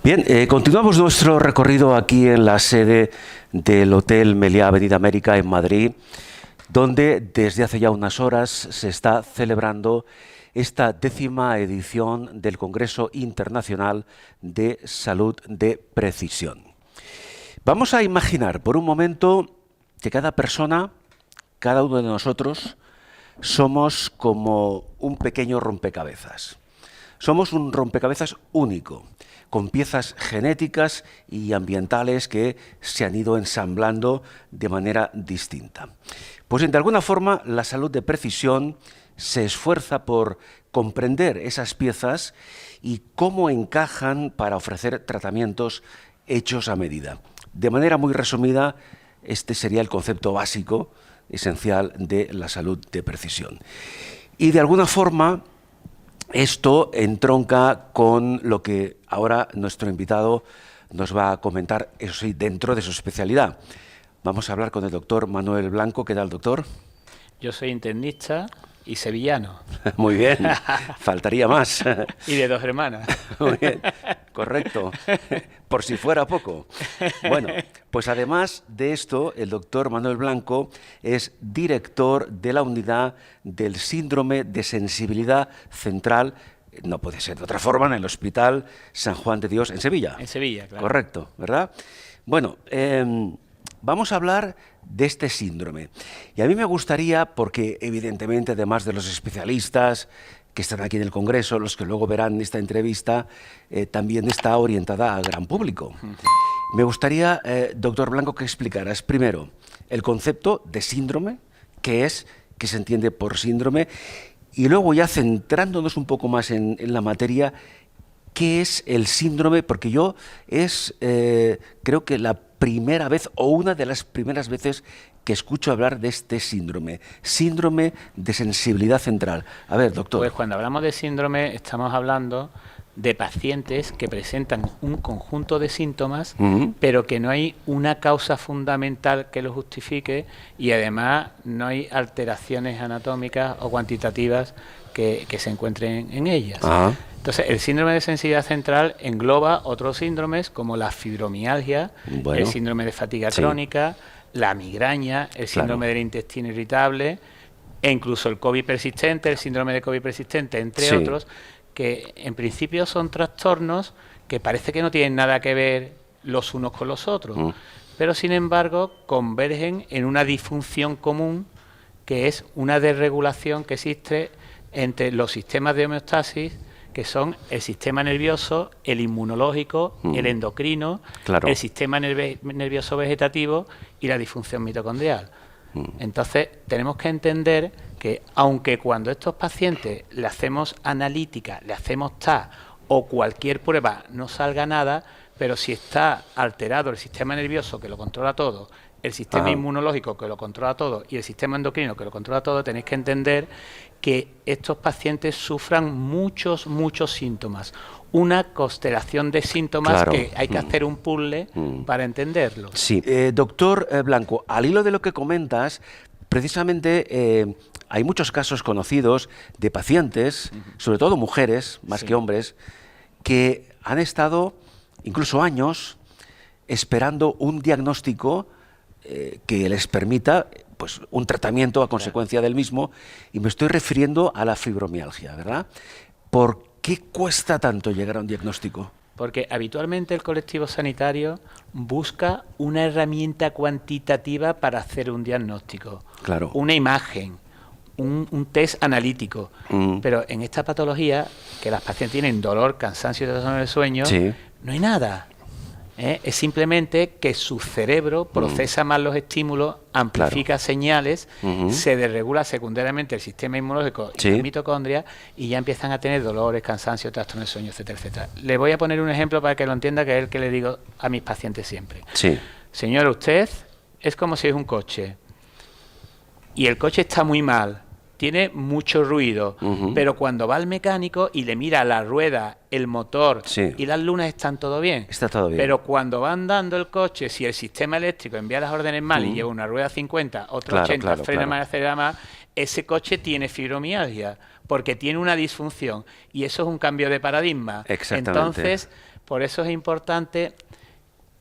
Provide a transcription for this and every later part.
Bien, continuamos nuestro recorrido aquí en la sede del Hotel Meliá Avenida América en Madrid, donde desde hace ya unas horas se está celebrando esta 10ª edición del Congreso Internacional de Salud de Precisión. Vamos a imaginar por un momento que cada persona, cada uno de nosotros, somos como un pequeño rompecabezas. Somos un rompecabezas único, con piezas genéticas y ambientales que se han ido ensamblando de manera distinta. Pues de alguna forma la salud de precisión se esfuerza por comprender esas piezas y cómo encajan para ofrecer tratamientos hechos a medida. De manera muy resumida, este sería el concepto básico, esencial de la salud de precisión. Y de alguna forma esto entronca con lo que ahora nuestro invitado nos va a comentar, eso sí, dentro de su especialidad. Vamos a hablar con el doctor Manuel Blanco. ¿Qué tal, doctor? Yo soy internista y sevillano. Muy bien, faltaría más. Y de 2 hermanas. Muy bien, correcto, por si fuera poco. Bueno, pues además de esto, el doctor Manuel Blanco es director de la unidad del síndrome de sensibilidad central, no puede ser de otra forma, en el Hospital San Juan de Dios en Sevilla. En Sevilla, claro. Correcto, ¿verdad? Bueno, vamos a hablar de este síndrome. Y a mí me gustaría, porque evidentemente, además de los especialistas que están aquí en el Congreso, los que luego verán esta entrevista, también está orientada al gran público. Me gustaría, doctor Blanco, que explicaras primero el concepto de síndrome, qué es, qué se entiende por síndrome, y luego ya centrándonos un poco más en la materia, ¿qué es el síndrome? Porque yo creo que la primera vez o una de las primeras veces que escucho hablar de este síndrome de sensibilidad central. A ver, doctor. Pues cuando hablamos de síndrome estamos hablando de pacientes que presentan un conjunto de síntomas, pero que no hay una causa fundamental que lo justifique y además no hay alteraciones anatómicas o cuantitativas que se encuentren en ellas. Entonces, el síndrome de sensibilidad central engloba otros síndromes como la fibromialgia, el síndrome de fatiga crónica, la migraña, el síndrome del intestino irritable, e incluso el COVID persistente, el síndrome de COVID persistente, entre otros, que en principio son trastornos que parece que no tienen nada que ver los unos con los otros, pero sin embargo convergen en una disfunción común, que es una desregulación que existe entre los sistemas de homeostasis, que son el sistema nervioso, el inmunológico, el endocrino, el sistema nervioso vegetativo y la disfunción mitocondrial. Entonces, tenemos que entender que, aunque cuando a estos pacientes le hacemos analítica, le hacemos TAC o cualquier prueba no salga nada, pero si está alterado el sistema nervioso que lo controla todo el sistema Ajá. inmunológico que lo controla todo y el sistema endocrino que lo controla todo, tenéis que entender que estos pacientes sufran muchos síntomas. Una constelación de síntomas Claro. que hay que hacer un puzzle para entenderlo. Sí. Doctor Blanco, al hilo de lo que comentas, precisamente hay muchos casos conocidos de pacientes, sobre todo mujeres, más que hombres, que han estado incluso años esperando un diagnóstico que les permita pues, un tratamiento a consecuencia del mismo, y me estoy refiriendo a la fibromialgia, ¿verdad? ¿Por qué cuesta tanto llegar a un diagnóstico? Porque habitualmente el colectivo sanitario busca una herramienta cuantitativa para hacer un diagnóstico, Claro. una imagen, un test analítico. Pero en esta patología, que las pacientes tienen dolor, cansancio y trastorno del sueño, Sí. no hay nada. Es simplemente que su cerebro procesa más los estímulos, amplifica señales, se desregula secundariamente el sistema inmunológico y las mitocondrias y ya empiezan a tener dolores, cansancio, trastorno del sueño, etcétera, etcétera. Le voy a poner un ejemplo para que lo entienda, que es el que le digo a mis pacientes siempre. Sí. Señora, usted es como si es un coche y el coche está muy mal, tiene mucho ruido, pero cuando va al mecánico y le mira la rueda, el motor y las lunas, están todo bien. Está todo bien. Pero cuando va andando el coche, si el sistema eléctrico envía las órdenes mal y lleva una rueda 50, otra 80, frena más, acelera más, ese coche tiene fibromialgia, porque tiene una disfunción, y eso es un cambio de paradigma. Exactamente. Entonces, por eso es importante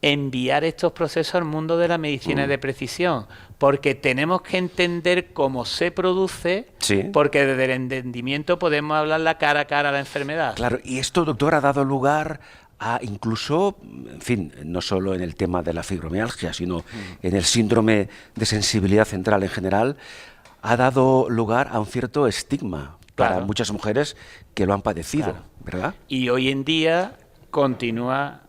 enviar estos procesos al mundo de la medicina de precisión, porque tenemos que entender cómo se produce, porque desde el entendimiento podemos hablar la cara a cara a la enfermedad. Claro, y esto, doctor, ha dado lugar a incluso, en fin, no solo en el tema de la fibromialgia, sino en el síndrome de sensibilidad central en general, ha dado lugar a un cierto estigma para muchas mujeres que lo han padecido, ¿verdad? Y hoy en día continúa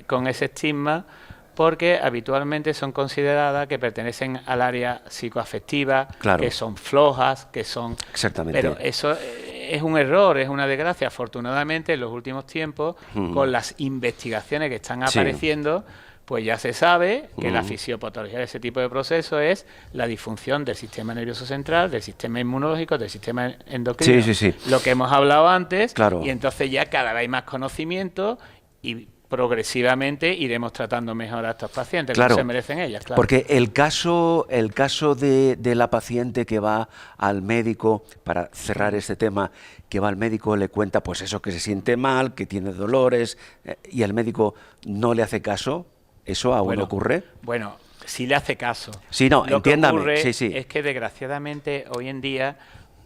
con ese estigma, porque habitualmente son consideradas que pertenecen al área psicoafectiva, que son flojas, que son... Exactamente. Pero eso es un error, es una desgracia. Afortunadamente, en los últimos tiempos, con las investigaciones que están apareciendo, pues ya se sabe que la fisiopatología de ese tipo de procesos es la disfunción del sistema nervioso central, del sistema inmunológico, del sistema endocrino. Lo que hemos hablado antes, y entonces ya cada vez hay más conocimiento y progresivamente iremos tratando mejor a estos pacientes, como se merecen ellas. Porque el caso de la paciente que va al médico, para cerrar este tema, que va al médico, le cuenta pues eso, que se siente mal, que tiene dolores, y el médico no le hace caso, ¿eso aún ocurre? Bueno, sí le hace caso. Sí, no, Lo entiéndame. que ocurre es que desgraciadamente hoy en día,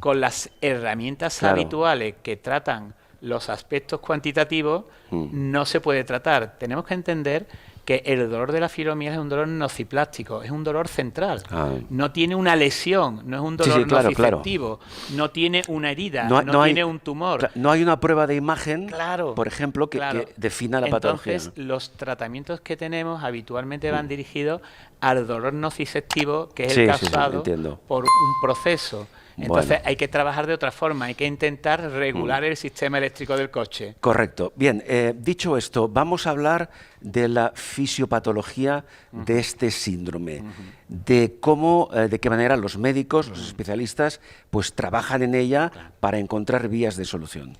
con las herramientas habituales que tratan los aspectos cuantitativos, no se puede tratar. Tenemos que entender que el dolor de la fibromialgia es un dolor nociplástico, es un dolor central. No tiene una lesión, no es un dolor nociceptivo, no tiene una herida, no tiene un tumor. No hay una prueba de imagen, por ejemplo, que defina la patología. Entonces, los tratamientos que tenemos habitualmente van dirigidos al dolor nociceptivo, que es el causado por un proceso. Entonces hay que trabajar de otra forma, hay que intentar regular el sistema eléctrico del coche. Correcto. Bien, dicho esto, vamos a hablar de la fisiopatología de este síndrome, de cómo, de qué manera los médicos, los especialistas, pues trabajan en ella para encontrar vías de solución.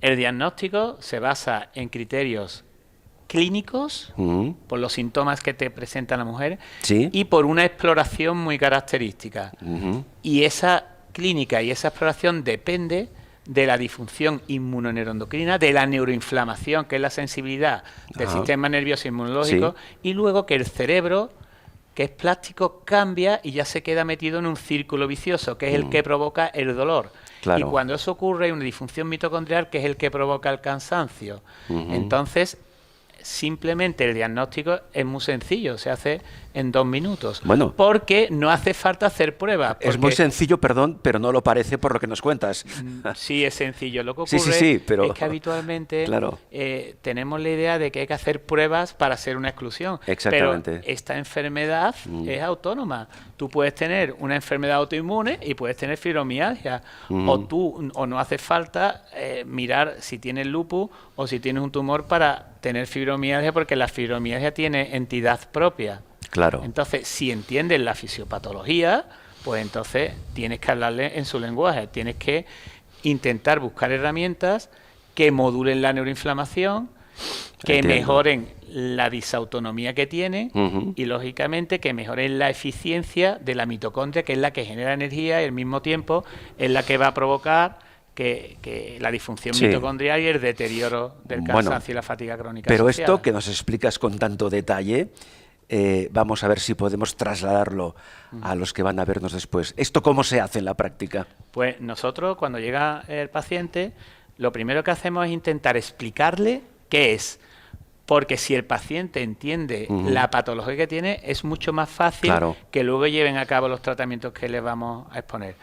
El diagnóstico se basa en criterios clínicos, por los síntomas que te presenta la mujer, y por una exploración muy característica. Y esa clínica y esa exploración depende de la disfunción inmunoneuroendocrina, de la neuroinflamación, que es la sensibilidad del sistema nervioso inmunológico, y luego que el cerebro, que es plástico, cambia y ya se queda metido en un círculo vicioso, que es el que provoca el dolor. Y cuando eso ocurre, hay una disfunción mitocondrial, que es el que provoca el cansancio. Entonces, simplemente el diagnóstico es muy sencillo, se hace en 2 minutos. Bueno, porque no hace falta hacer pruebas. Es muy sencillo, perdón, pero no lo parece por lo que nos cuentas. Sí, es sencillo. Lo que ocurre pero es que habitualmente tenemos la idea de que hay que hacer pruebas para hacer una exclusión. Exactamente. Pero esta enfermedad es autónoma. Tú puedes tener una enfermedad autoinmune y puedes tener fibromialgia. O no hace falta mirar si tienes lupus o si tienes un tumor para tener fibromialgia, porque la fibromialgia tiene entidad propia. Claro. Entonces, si entiendes la fisiopatología, pues entonces tienes que hablarle en su lenguaje, tienes que intentar buscar herramientas que modulen la neuroinflamación, que mejoren la disautonomía que tiene y, lógicamente, que mejoren la eficiencia de la mitocondria, que es la que genera energía y al mismo tiempo es la que va a provocar que la disfunción mitocondrial y el deterioro del cansancio y la fatiga crónica Pero asociada. esto que nos explicas con tanto detalle, vamos a ver si podemos trasladarlo a los que van a vernos después. ¿Esto cómo se hace en la práctica? Pues nosotros, cuando llega el paciente, lo primero que hacemos es intentar explicarle qué es. Porque si el paciente entiende la patología que tiene, es mucho más fácil que luego lleven a cabo los tratamientos que les vamos a exponer.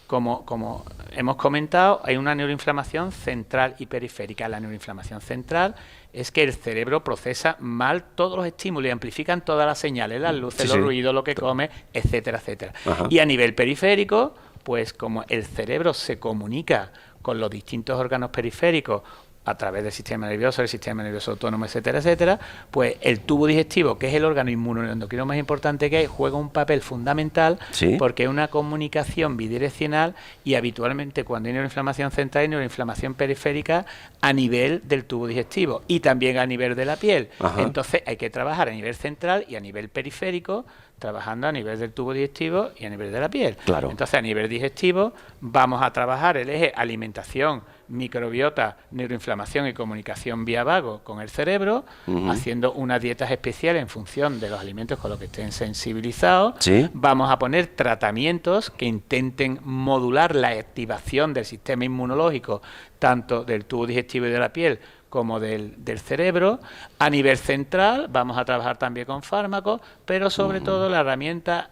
Como hemos comentado, hay una neuroinflamación central y periférica. La neuroinflamación central es que el cerebro procesa mal todos los estímulos y amplifican todas las señales, las luces, los ruidos, lo que come, etcétera, etcétera. Y a nivel periférico, pues como el cerebro se comunica con los distintos órganos periféricos a través del sistema nervioso, el sistema nervioso autónomo, etcétera, etcétera, pues el tubo digestivo, que es el órgano inmunoendocrino más importante que hay, juega un papel fundamental porque es una comunicación bidireccional y habitualmente cuando hay neuroinflamación central hay neuroinflamación periférica a nivel del tubo digestivo y también a nivel de la piel. Entonces hay que trabajar a nivel central y a nivel periférico, trabajando a nivel del tubo digestivo y a nivel de la piel. Entonces, a nivel digestivo vamos a trabajar el eje alimentación, microbiota, neuroinflamación y comunicación vía vago con el cerebro, haciendo unas dietas especiales en función de los alimentos con los que estén sensibilizados. Vamos a poner tratamientos que intenten modular la activación del sistema inmunológico, tanto del tubo digestivo y de la piel, como del cerebro. A nivel central vamos a trabajar también con fármacos, pero sobre todo la herramienta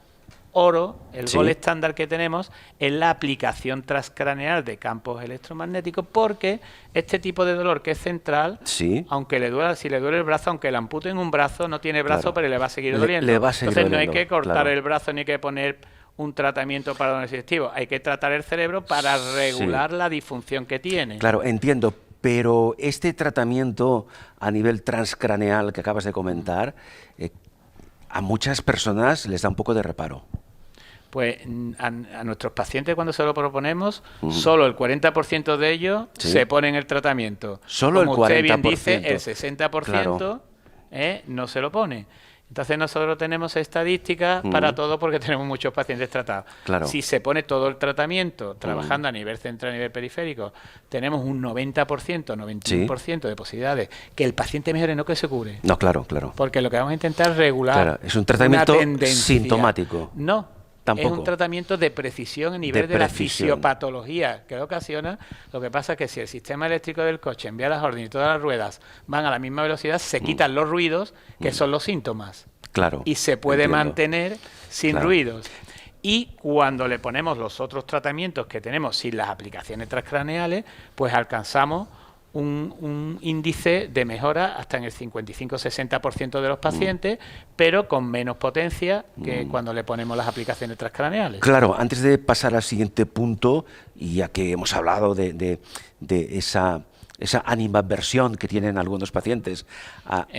oro, el gol estándar que tenemos, es la aplicación transcraneal de campos electromagnéticos, porque este tipo de dolor que es central, aunque le duela, si le duele el brazo, aunque le amputen un brazo, no tiene brazo, pero le va a seguir doliendo. Entonces no hay que cortar el brazo ni hay que poner un tratamiento para dolor digestivo, hay que tratar el cerebro para regular la disfunción que tiene. Claro, entiendo. Pero este tratamiento a nivel transcraneal que acabas de comentar, a muchas personas les da un poco de reparo. Pues a nuestros pacientes, cuando se lo proponemos, solo el 40% de ellos se ponen el tratamiento. Solo el 40%. Como usted bien dice, el 60% no se lo pone. Entonces nosotros tenemos estadísticas para todo porque tenemos muchos pacientes tratados. Si se pone todo el tratamiento trabajando a nivel central, a nivel periférico, tenemos un 90%, 91% de posibilidades que el paciente mejore, no que se cure. No, claro. Porque lo que vamos a intentar es regular. Es un tratamiento una tendencia sintomático. No. Tampoco. Es un tratamiento de precisión a nivel de la fisiopatología que ocasiona. Lo que pasa es que si el sistema eléctrico del coche envía las órdenes y todas las ruedas van a la misma velocidad, se quitan los ruidos, que son los síntomas. Y se puede mantener sin ruidos. Y cuando le ponemos los otros tratamientos que tenemos sin las aplicaciones transcraneales, pues alcanzamos un índice de mejora hasta en el 55-60% de los pacientes, pero con menos potencia que cuando le ponemos las aplicaciones transcraneales. Claro, antes de pasar al siguiente punto, y ya que hemos hablado de esa animadversión que tienen algunos pacientes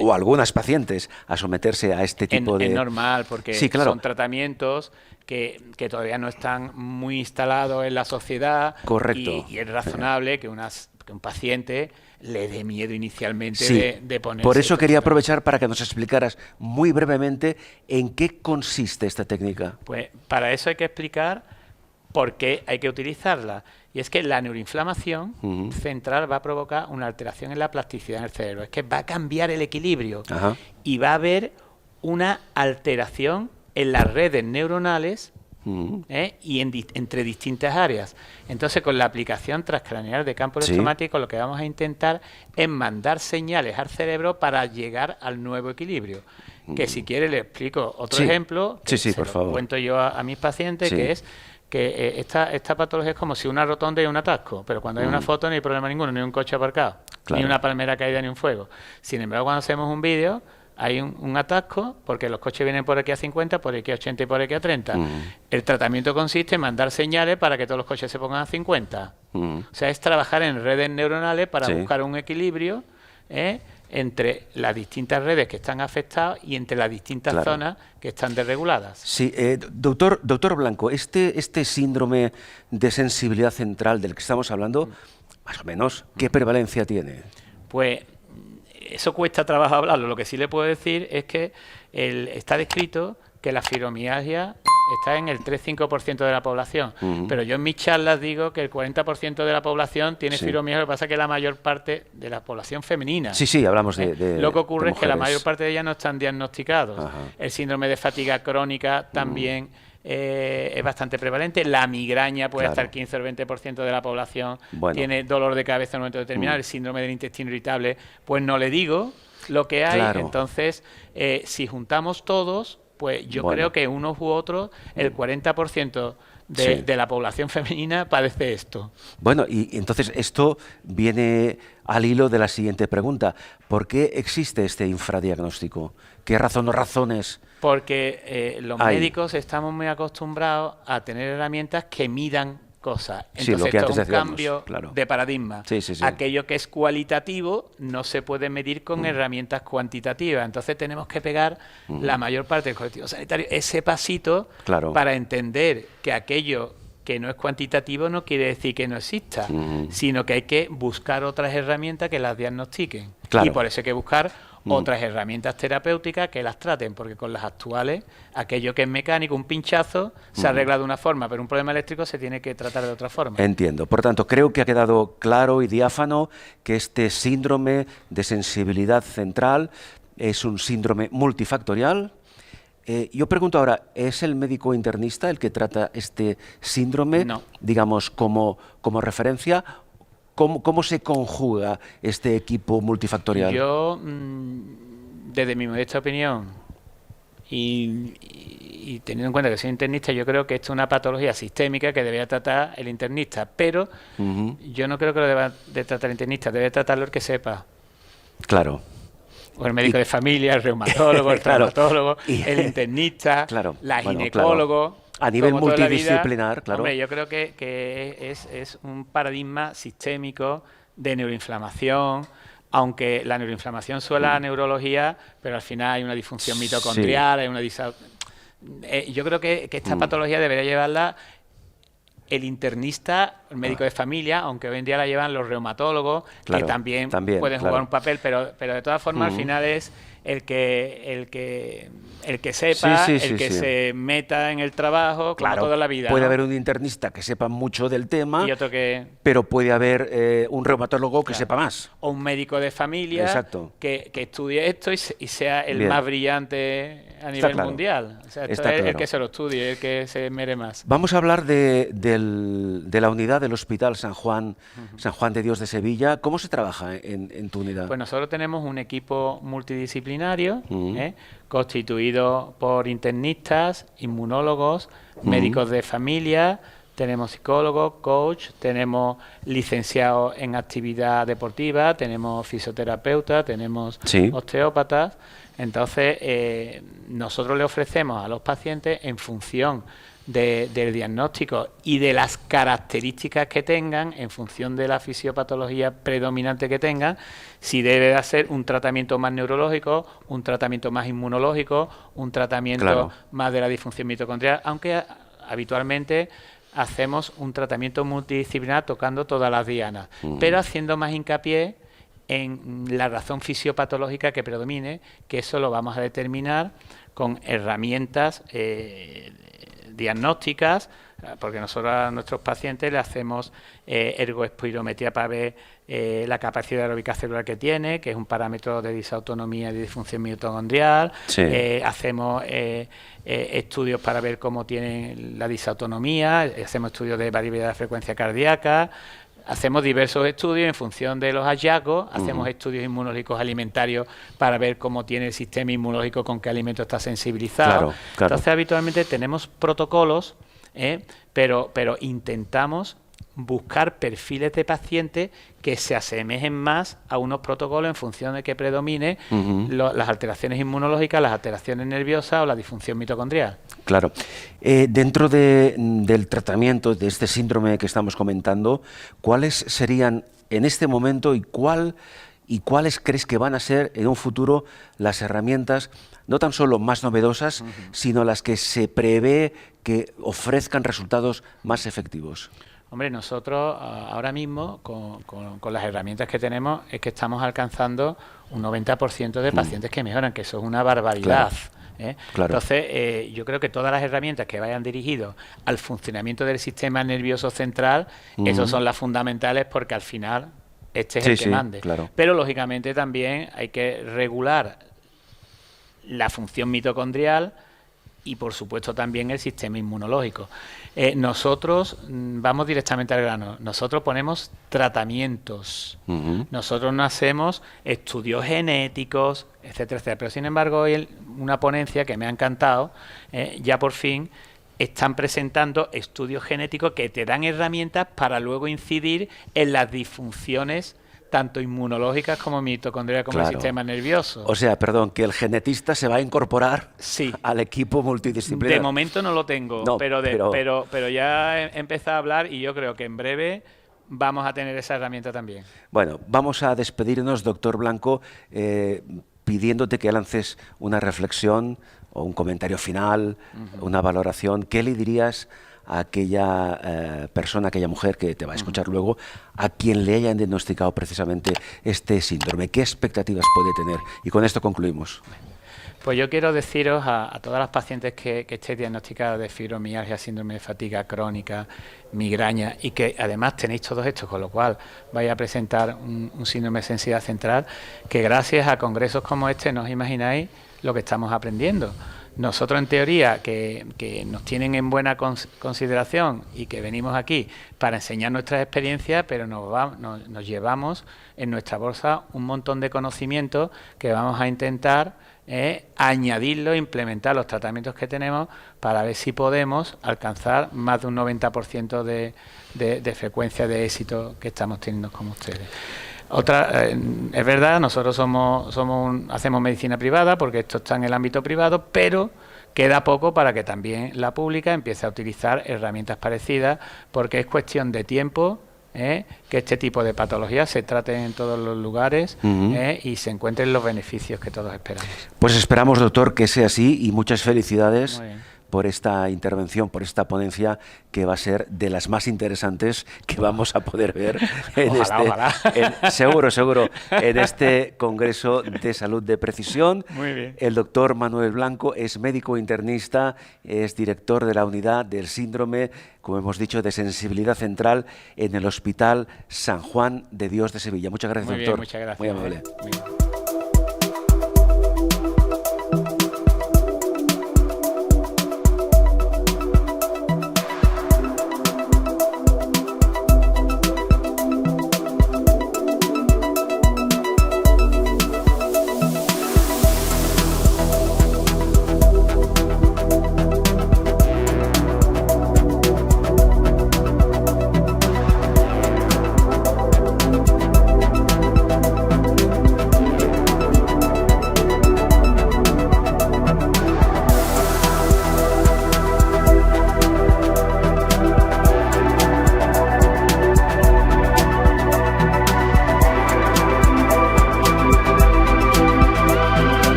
o algunas pacientes a someterse a este tipo de... Es normal, porque son tratamientos que todavía no están muy instalados en la sociedad. Correcto. Y es razonable que un paciente le dé miedo inicialmente de ponerse. Por eso quería aprovechar para que nos explicaras muy brevemente en qué consiste esta técnica. Pues para eso hay que explicar por qué hay que utilizarla. Y es que la neuroinflamación central va a provocar una alteración en la plasticidad del cerebro. Es que va a cambiar el equilibrio y va a haber una alteración en las redes neuronales y entre distintas áreas. Entonces, con la aplicación transcraneal de campo electromagnético, lo que vamos a intentar es mandar señales al cerebro para llegar al nuevo equilibrio. Que si quiere le explico otro ejemplo, por favor. Cuento yo a mis pacientes, que es que esta patología es como si una rotonda y un atasco, pero cuando hay una foto no hay problema ninguno, ni un coche aparcado, ni una palmera caída, ni un fuego. Sin embargo, cuando hacemos un vídeo, hay un atasco, porque los coches vienen por aquí a 50, por aquí a 80 y por aquí a 30. El tratamiento consiste en mandar señales para que todos los coches se pongan a 50. O sea, es trabajar en redes neuronales para buscar un equilibrio entre las distintas redes que están afectadas y entre las distintas zonas que están desreguladas. Sí, doctor Blanco, este síndrome de sensibilidad central del que estamos hablando, más o menos, ¿qué prevalencia tiene? Pues eso cuesta trabajo hablarlo. Lo que sí le puedo decir es que está descrito que la fibromialgia está en el 3-5% de la población, pero yo en mis charlas digo que el 40% de la población tiene fibromialgia, lo que pasa es que la mayor parte de la población femenina. Sí, hablamos de lo que ocurre es que la mayor parte de ellas no están diagnosticados. Ajá. El síndrome de fatiga crónica también es bastante prevalente. La migraña puede estar 15 o el 20% de la población tiene dolor de cabeza en un momento determinado. El síndrome del intestino irritable, pues no le digo lo que hay. Entonces, si juntamos todos, pues yo creo que unos u otros, el 40% de la población femenina padece esto. Bueno, y entonces esto viene al hilo de la siguiente pregunta. ¿Por qué existe este infradiagnóstico? ¿Qué razones? Porque los médicos estamos muy acostumbrados a tener herramientas que midan cosas. Entonces, esto es un cambio de paradigma. Aquello que es cualitativo no se puede medir con herramientas cuantitativas. Entonces, tenemos que pegar la mayor parte del colectivo sanitario ese pasito para entender que aquello que no es cuantitativo no quiere decir que no exista, sino que hay que buscar otras herramientas que las diagnostiquen. Y por eso hay que buscar otras herramientas terapéuticas que las traten, porque con las actuales, aquello que es mecánico, un pinchazo, se arregla de una forma, pero un problema eléctrico se tiene que tratar de otra forma. Entiendo. Por tanto, creo que ha quedado claro y diáfano que este síndrome de sensibilidad central es un síndrome multifactorial. Yo pregunto ahora, ¿es el médico internista el que trata este síndrome, digamos, como referencia? ¿Cómo se conjuga este equipo multifactorial? Yo, desde mi modesta opinión, y teniendo en cuenta que soy internista, yo creo que esto es una patología sistémica que debería tratar el internista, pero yo no creo que lo deba de tratar el internista, debe tratarlo el que sepa. Claro. O el médico de familia, el reumatólogo, el traumatólogo, el internista, la ginecólogo. A nivel multidisciplinar, Hombre, yo creo que es un paradigma sistémico de neuroinflamación, aunque la neuroinflamación suele a la neurología, pero al final hay una disfunción mitocondrial, hay una yo creo que esta patología debería llevarla el internista, el médico de familia, aunque hoy en día la llevan los reumatólogos, que también pueden jugar un papel, pero de todas formas al final es el que sepa, el que se meta en el trabajo, como toda la vida. Puede haber un internista que sepa mucho del tema, y otro pero puede haber un reumatólogo que sepa más. O un médico de familia que estudie esto y sea el más brillante a nivel mundial. O sea, esto es el que se lo estudie, el que se mere más. Vamos a hablar de la unidad del Hospital San Juan de Dios de Sevilla. ¿Cómo se trabaja en tu unidad? Pues nosotros tenemos un equipo multidisciplinario constituido por internistas, inmunólogos, médicos de familia, tenemos psicólogos, coach, tenemos licenciados en actividad deportiva, tenemos fisioterapeutas, tenemos osteópatas. Entonces, nosotros le ofrecemos a los pacientes, en función del diagnóstico y de las características que tengan, en función de la fisiopatología predominante que tengan, si debe de hacer un tratamiento más neurológico, un tratamiento más inmunológico, un tratamiento más de la disfunción mitocondrial, aunque habitualmente hacemos un tratamiento multidisciplinar tocando todas las dianas, pero haciendo más hincapié en la razón fisiopatológica que predomine, que eso lo vamos a determinar con herramientas diagnósticas, porque nosotros a nuestros pacientes le hacemos ergoespirometría para ver la capacidad aeróbica celular que tiene, que es un parámetro de disautonomía y de disfunción mitocondrial. Hacemos estudios para ver cómo tiene la disautonomía, hacemos estudios de variabilidad de frecuencia cardíaca. Hacemos diversos estudios en función de los hallazgos, hacemos estudios inmunológicos alimentarios para ver cómo tiene el sistema inmunológico, con qué alimento está sensibilizado. Entonces, habitualmente tenemos protocolos, pero intentamos buscar perfiles de pacientes que se asemejen más a unos protocolos en función de que predomine las alteraciones inmunológicas, las alteraciones nerviosas o la disfunción mitocondrial. Claro. Dentro del tratamiento de este síndrome que estamos comentando, ¿cuáles serían en este momento y cuál y cuáles crees que van a ser en un futuro las herramientas no tan solo más novedosas, sino las que se prevé que ofrezcan resultados más efectivos. Hombre, nosotros ahora mismo, con las herramientas que tenemos, es que estamos alcanzando un 90% de pacientes que mejoran, que eso es una barbaridad. Claro. Claro. Entonces, yo creo que todas las herramientas que vayan dirigidas al funcionamiento del sistema nervioso central, esas son las fundamentales, porque al final este es el que mande. Claro. Pero, lógicamente, también hay que regular la función mitocondrial y, por supuesto, también el sistema inmunológico. Nosotros vamos directamente al grano. Nosotros ponemos tratamientos. Nosotros no hacemos estudios genéticos, etcétera, etcétera. Pero, sin embargo, hoy una ponencia que me ha encantado, ya por fin están presentando estudios genéticos que te dan herramientas para luego incidir en las disfunciones tanto inmunológicas como mitocondriales, como el sistema nervioso. O sea, perdón, que el genetista se va a incorporar al equipo multidisciplinar. De momento no lo tengo, no, pero ya he empezado a hablar y yo creo que en breve vamos a tener esa herramienta también. Bueno, vamos a despedirnos, doctor Blanco, pidiéndote que lances una reflexión o un comentario final, una valoración. ¿Qué le dirías a aquella persona, aquella mujer que te va a escuchar luego, a quien le hayan diagnosticado precisamente este síndrome? ¿Qué expectativas puede tener? Y con esto concluimos. Pues yo quiero deciros a todas las pacientes que estéis diagnosticadas de fibromialgia, síndrome de fatiga crónica, migraña, y que además tenéis todos estos, con lo cual vais a presentar un síndrome de sensibilidad central, que gracias a congresos como este no os imagináis lo que estamos aprendiendo. Nosotros, en teoría, que nos tienen en buena consideración y que venimos aquí para enseñar nuestras experiencias, pero nos llevamos en nuestra bolsa un montón de conocimientos que vamos a intentar añadirlo, implementar los tratamientos que tenemos para ver si podemos alcanzar más de un 90% de frecuencia de éxito que estamos teniendo con ustedes. Es verdad, nosotros hacemos medicina privada porque esto está en el ámbito privado, pero queda poco para que también la pública empiece a utilizar herramientas parecidas, porque es cuestión de tiempo que este tipo de patologías se traten en todos los lugares y se encuentren los beneficios que todos esperamos. Pues esperamos, doctor, que sea así, y muchas felicidades por esta intervención, por esta ponencia, que va a ser de las más interesantes que vamos a poder ver en seguro, en este Congreso de Salud de Precisión. Muy bien. El doctor Manuel Blanco es médico internista, es director de la unidad del síndrome, como hemos dicho, de sensibilidad central en el Hospital San Juan de Dios de Sevilla. Muchas gracias, doctor. Muchas gracias. Muy amable. Muy bien.